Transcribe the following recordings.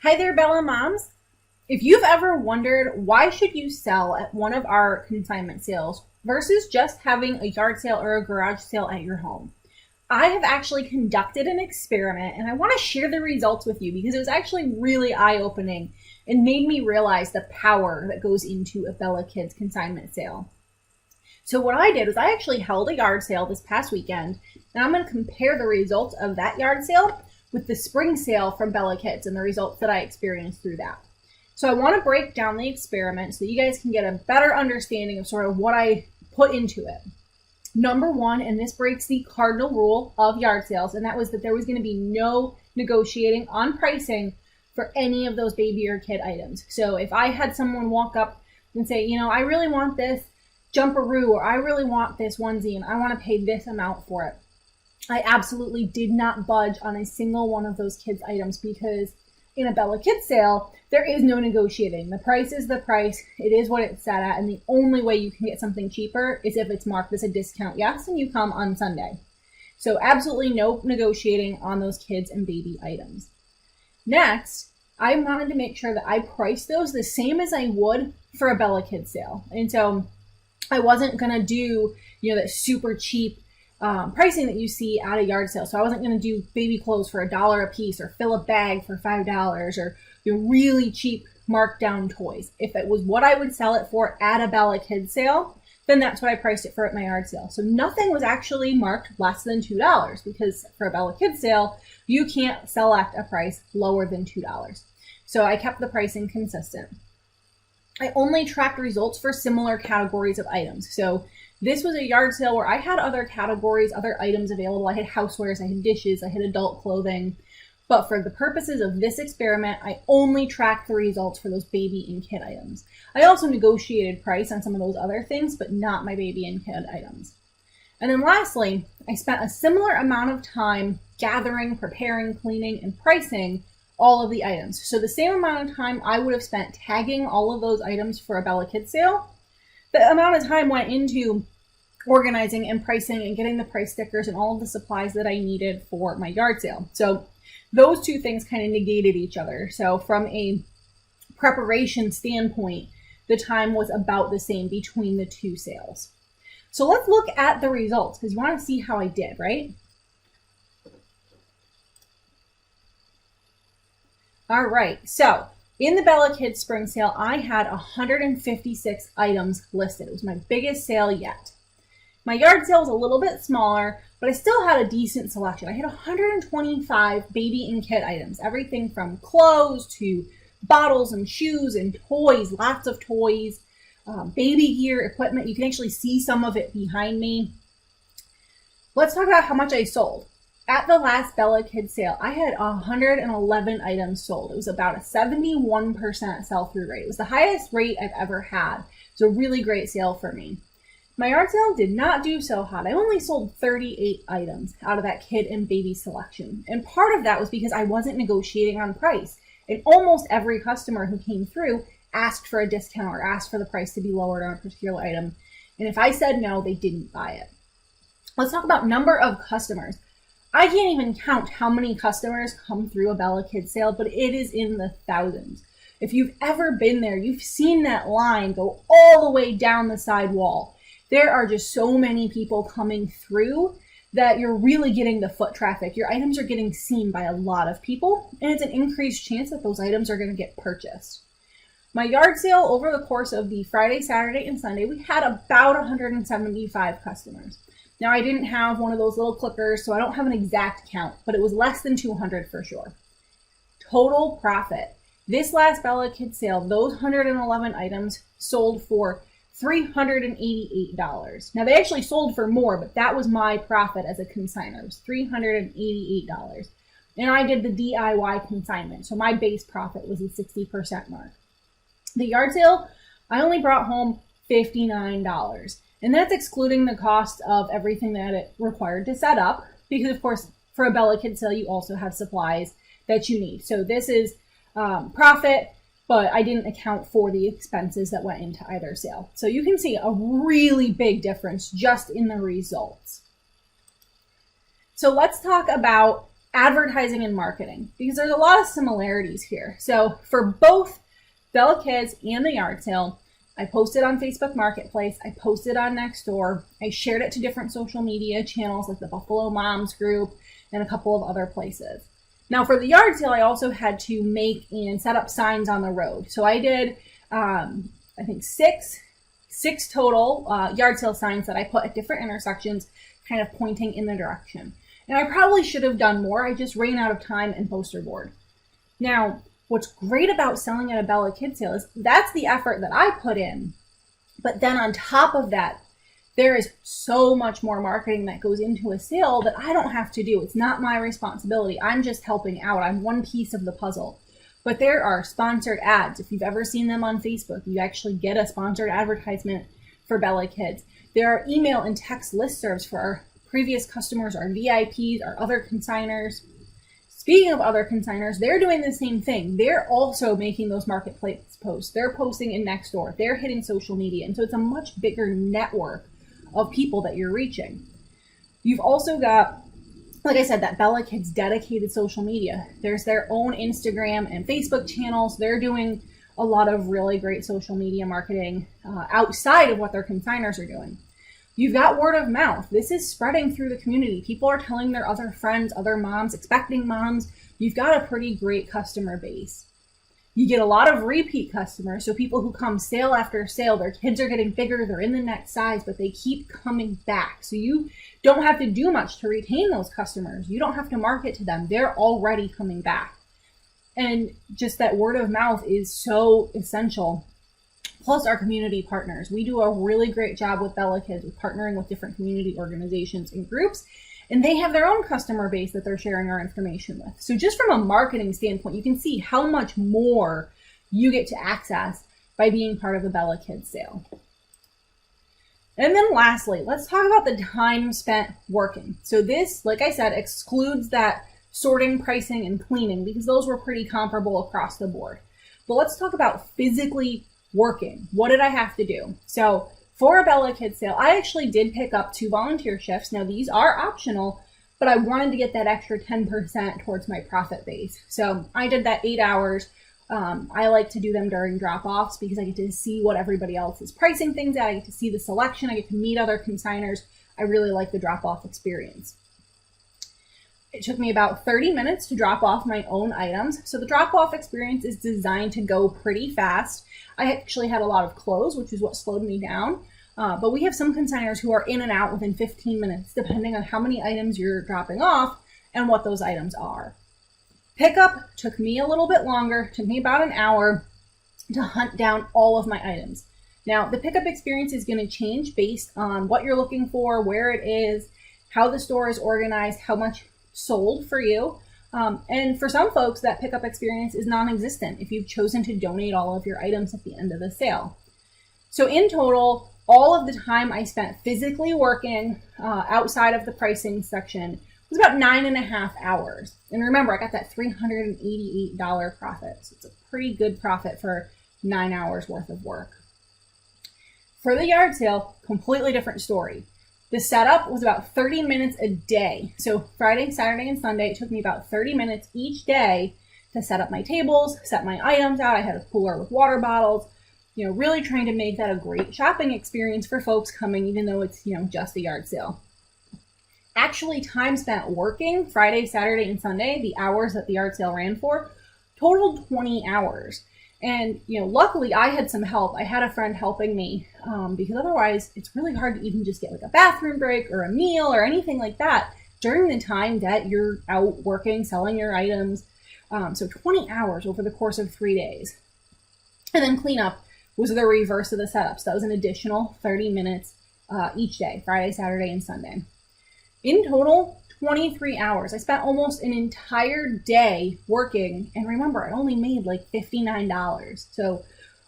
Hi there, Bella Moms. If you've ever wondered why should you sell at one of our consignment sales versus just having a yard sale or a garage sale at your home, I have actually conducted an experiment and I want to share the results with you because it was actually really eye-opening and made me realize the power that goes into a Bella Kids consignment sale. So what I did was I actually held a yard sale this past weekend, and I'm going to compare the results of that yard sale with the spring sale from Bella Kids and the results that I experienced through that. So I want to break down the experiment so that you guys can get a better understanding of sort of what I put into it. Number one, and this breaks the cardinal rule of yard sales, and that was that there was going to be no negotiating on pricing for any of those baby or kid items. So if I had someone walk up and say, I really want this jumperoo, or I really want this onesie and I want to pay this amount for it, I absolutely did not budge on a single one of those kids' items because in a Bella Kids sale, there is no negotiating. The price is the price. It is what it's set at, and the only way you can get something cheaper is if it's marked as a discount, yes, and you come on Sunday. So absolutely no negotiating on those kids and baby items. Next, I wanted to make sure that I priced those the same as I would for a Bella Kids sale. And so I wasn't going to do, that super cheap pricing that you see at a yard sale. So I wasn't going to do baby clothes for $1 a piece or fill a bag for $5 or really cheap markdown toys. If it was what I would sell it for at a Bella Kids sale, then that's what I priced it for at my yard sale. So nothing was actually marked less than $2 because for a Bella Kids sale, you can't select a price lower than $2. So I kept the pricing consistent. I only tracked results for similar categories of items. So this was a yard sale where I had other categories, other items available. I had housewares, I had dishes, I had adult clothing. But for the purposes of this experiment, I only tracked the results for those baby and kid items. I also negotiated price on some of those other things, but not my baby and kid items. And then lastly, I spent a similar amount of time gathering, preparing, cleaning, and pricing all of the items. So the same amount of time I would have spent tagging all of those items for a Bella Kids sale, the amount of time went into organizing and pricing and getting the price stickers and all of the supplies that I needed for my yard sale. So those two things kind of negated each other. So from a preparation standpoint, the time was about the same between the two sales. So let's look at the results because you want to see how I did, right? All right, so in the Bella Kids spring sale, I had 156 items listed. It was my biggest sale yet. My yard sale was a little bit smaller, but I still had a decent selection. I had 125 baby and kid items, everything from clothes to bottles and shoes and toys, lots of toys, baby gear, equipment. You can actually see some of it behind me. Let's talk about how much I sold. At the last Bella Kids sale, I had 111 items sold. It was about a 71% sell-through rate. It was the highest rate I've ever had. It was a really great sale for me. My yard sale did not do so hot. I only sold 38 items out of that kid and baby selection. And part of that was because I wasn't negotiating on price. And almost every customer who came through asked for a discount or asked for the price to be lowered on a particular item. And if I said no, they didn't buy it. Let's talk about number of customers. I can't even count how many customers come through a Bella Kids sale, but it is in the thousands. If you've ever been there, you've seen that line go all the way down the side wall. There are just so many people coming through that you're really getting the foot traffic. Your items are getting seen by a lot of people, and it's an increased chance that those items are going to get purchased. My yard sale over the course of the Friday, Saturday, and Sunday, we had about 175 customers. Now, I didn't have one of those little clickers, so I don't have an exact count, but it was less than 200 for sure. Total profit. This last Bella Kids sale, those 111 items sold for $388. Now, they actually sold for more, but that was my profit as a consignor. It was $388. And I did the DIY consignment, so my base profit was the 60% mark. The yard sale, I only brought home $59. And that's excluding the cost of everything that it required to set up, because of course, for a Bella Kids sale, you also have supplies that you need. So this is profit, but I didn't account for the expenses that went into either sale. So you can see a really big difference just in the results. So let's talk about advertising and marketing, because there's a lot of similarities here. So for both Bella Kids and the yard sale, I posted on Facebook Marketplace, I posted on Nextdoor, I shared it to different social media channels like the Buffalo Moms group and a couple of other places. Now for the yard sale, I also had to make and set up signs on the road. So I did, I think six total yard sale signs that I put at different intersections, kind of pointing in the direction. And I probably should have done more. I just ran out of time and poster board. Now, what's great about selling at a Bella Kids sale is that's the effort that I put in. But then on top of that, there is so much more marketing that goes into a sale that I don't have to do. It's not my responsibility. I'm just helping out. I'm one piece of the puzzle. But there are sponsored ads. If you've ever seen them on Facebook, you actually get a sponsored advertisement for Bella Kids. There are email and text listservs for our previous customers, our VIPs, our other consigners. Speaking of other consigners, they're doing the same thing. They're also making those marketplace posts. They're posting in Nextdoor. They're hitting social media. And so it's a much bigger network of people that you're reaching. You've also got, like I said, that Bella Kids dedicated social media. There's their own Instagram and Facebook channels. They're doing a lot of really great social media marketing outside of what their consigners are doing. You've got word of mouth. This is spreading through the community. People are telling their other friends, other moms, expecting moms. You've got a pretty great customer base. You get a lot of repeat customers, so people who come sale after sale, their kids are getting bigger, they're in the next size, but they keep coming back. So you don't have to do much to retain those customers. You don't have to market to them. They're already coming back. And just that word of mouth is so essential. Plus our community partners. We do a really great job with Bella Kids with partnering with different community organizations and groups, and they have their own customer base that they're sharing our information with. So just from a marketing standpoint, you can see how much more you get to access by being part of a Bella Kids sale. And then lastly, let's talk about the time spent working. So this, like I said, excludes that sorting, pricing, and cleaning because those were pretty comparable across the board. But let's talk about physically working. What did I have to do? So for a Bella Kids sale, I actually did pick up 2 volunteer shifts. Now these are optional, but I wanted to get that extra 10% towards my profit base. So I did that 8 hours. I like to do them during drop-offs because I get to see what everybody else is pricing things at. I get to see the selection. I get to meet other consigners. I really like the drop-off experience. It took me about 30 minutes to drop off my own items. So the drop-off experience is designed to go pretty fast. I actually had a lot of clothes, which is what slowed me down. But we have some consigners who are in and out within 15 minutes, depending on how many items you're dropping off and what those items are. Pickup took me a little bit longer, took me about an hour to hunt down all of my items. Now, the pickup experience is going to change based on what you're looking for, where it is, how the store is organized, how much sold for you. And for some folks, that pickup experience is non-existent if you've chosen to donate all of your items at the end of the sale. So in total, all of the time I spent physically working outside of the pricing section was about 9.5 hours. And remember, I got that $388 profit. So it's a pretty good profit for 9 hours worth of work. For the yard sale, completely different story. The setup was about 30 minutes a day. So Friday, Saturday, and Sunday, it took me about 30 minutes each day to set up my tables, set my items out. I had a cooler with water bottles, really trying to make that a great shopping experience for folks coming, even though it's, just a yard sale. Actually, time spent working Friday, Saturday, and Sunday, the hours that the yard sale ran for, totaled 20 hours. And, luckily I had some help. I had a friend helping me because otherwise it's really hard to even just get like a bathroom break or a meal or anything like that during the time that you're out working, selling your items. So 20 hours over the course of 3 days. And then cleanup was the reverse of the setup. So that was an additional 30 minutes each day, Friday, Saturday, and Sunday. In total, 23 hours. I spent almost an entire day working, and remember, I only made like $59. So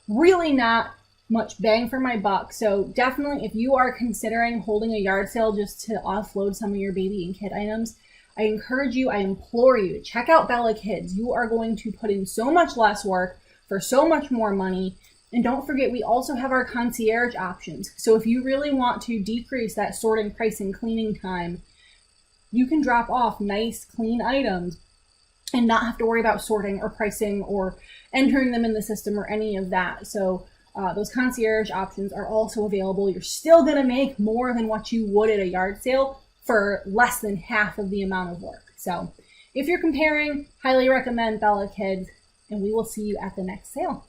really not much bang for my buck. So definitely, if you are considering holding a yard sale just to offload some of your baby and kid items, I encourage you, I implore you to check out Bella Kids. You are going to put in so much less work for so much more money. And don't forget, we also have our concierge options. So if you really want to decrease that sorting, pricing, cleaning time, you can drop off nice, clean items and not have to worry about sorting or pricing or entering them in the system or any of that. So those concierge options are also available. You're still going to make more than what you would at a yard sale for less than half of the amount of work. So if you're comparing, highly recommend Bella Kids, and we will see you at the next sale.